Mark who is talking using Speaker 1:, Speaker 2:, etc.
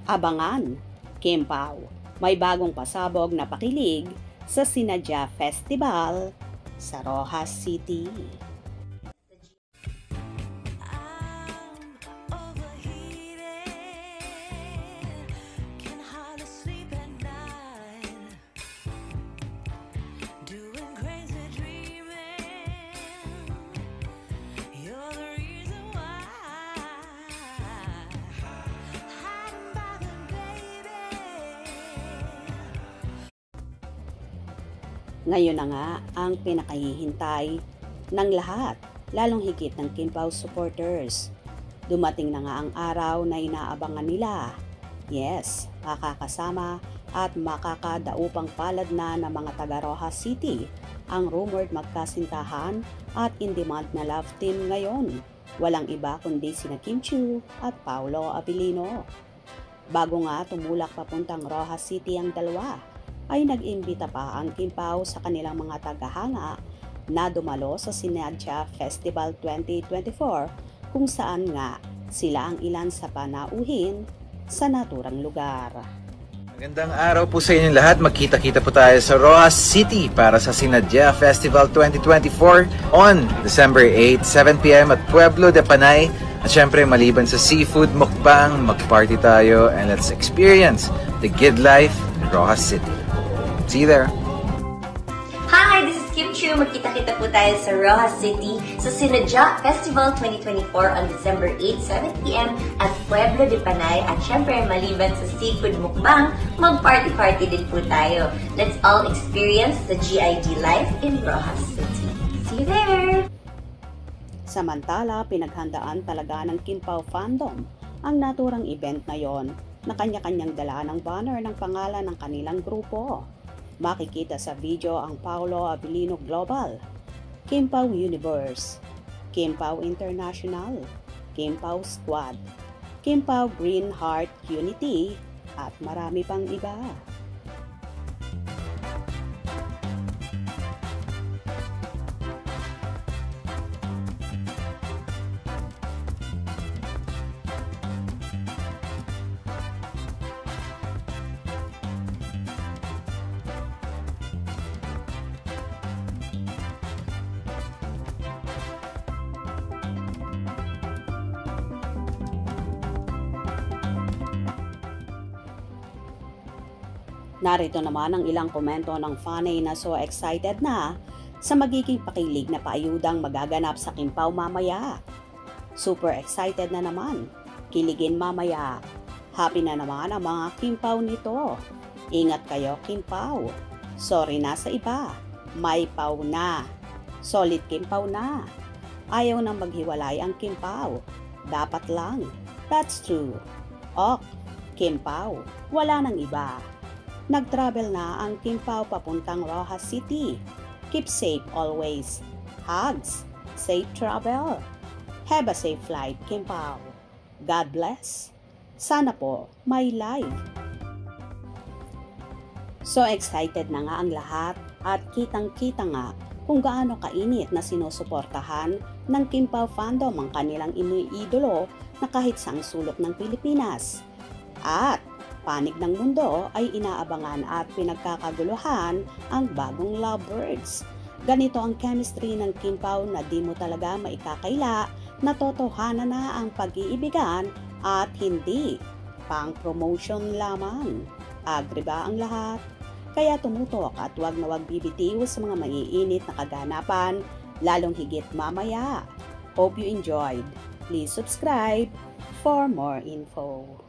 Speaker 1: Abangan, Kim Pao, may bagong pasabog na pakilig sa Sinadya Festival sa Rojas City. Ngayon na nga ang pinakahihintay ng lahat, lalong higit ng Kim Pao supporters. Dumating na nga ang araw na inaabangan nila. Yes, makakasama at makakadaupang palad na ng mga taga Rojas City ang rumored magkasintahan at in-demand na love team ngayon. Walang iba kundi sina Kim Chiu at Paolo Abilino. Bago nga tumulak papuntang Rojas City ang dalawa, ay nag-imbita pa ang Kim Pao sa kanilang mga tagahanga na dumalo sa Sinadya Festival 2024 kung saan nga sila ang ilan sa panauhin sa naturang lugar.
Speaker 2: Magandang araw po sa inyong lahat. Magkita-kita po tayo sa Rojas City para sa Sinadya Festival 2024 on December 8, 7 p.m. at Pueblo de Panay. At syempre maliban sa seafood mukbang, mag-party tayo and let's experience the good life in Rojas City. See you there!
Speaker 3: Hi! This is Kim Chiu. Magkita-kita po tayo sa Rojas City sa Sinadya Festival 2024 on December 8, 7 p.m. at Pueblo de Panay. At syempre, maliban sa seafood mukbang, mag-party-party din po tayo. Let's all experience the GID life in Rojas City. See you there!
Speaker 1: Samantala, pinaghandaan talaga ng Kim Pao fandom ang naturang event na yon na kanya-kanyang dala ng banner ng pangalan ng kanilang grupo. Makikita sa video ang Paolo Abilino Global, Kim Pao Universe, Kim Pao International, Kim Pao Squad, Kim Pao Green Heart Unity, at marami pang iba. Narito naman ang ilang komento ng fanay na so excited na sa magiging pakilig na paayudang magaganap sa Kim Pao mamaya. Super excited na naman. Kiligin mamaya. Happy na naman ang mga Kim Pao nito. Ingat kayo Kim Pao. Sorry na sa iba. May Pao na. Solid Kim Pao na. Ayaw nang maghiwalay ang Kim Pao. Dapat lang. That's true. Ok, Kim Pao. Wala nang iba. Nag-travel na ang Kim Pao papuntang Rojas City. Keep safe always. Hugs. Safe travel. Have a safe flight, Kim Pao. God bless. Sana po may life. So excited na nga ang lahat at kitang-kita nga kung gaano kainit na sinusuportahan ng Kim Pao fandom ang kanilang iniidolo na kahit saang sulok ng Pilipinas. At panig ng mundo ay inaabangan at pinagkakaguluhan ang bagong lovebirds. Ganito ang chemistry ng Kim Pao na di mo talaga maikakaila na totohanan na ang pag-iibigan at hindi pang promotion lamang. Agri ba ang lahat? Kaya tumutok at wag na wag bibitiw sa mga maiinit na kaganapan, lalong higit mamaya. Hope you enjoyed. Please subscribe for more info.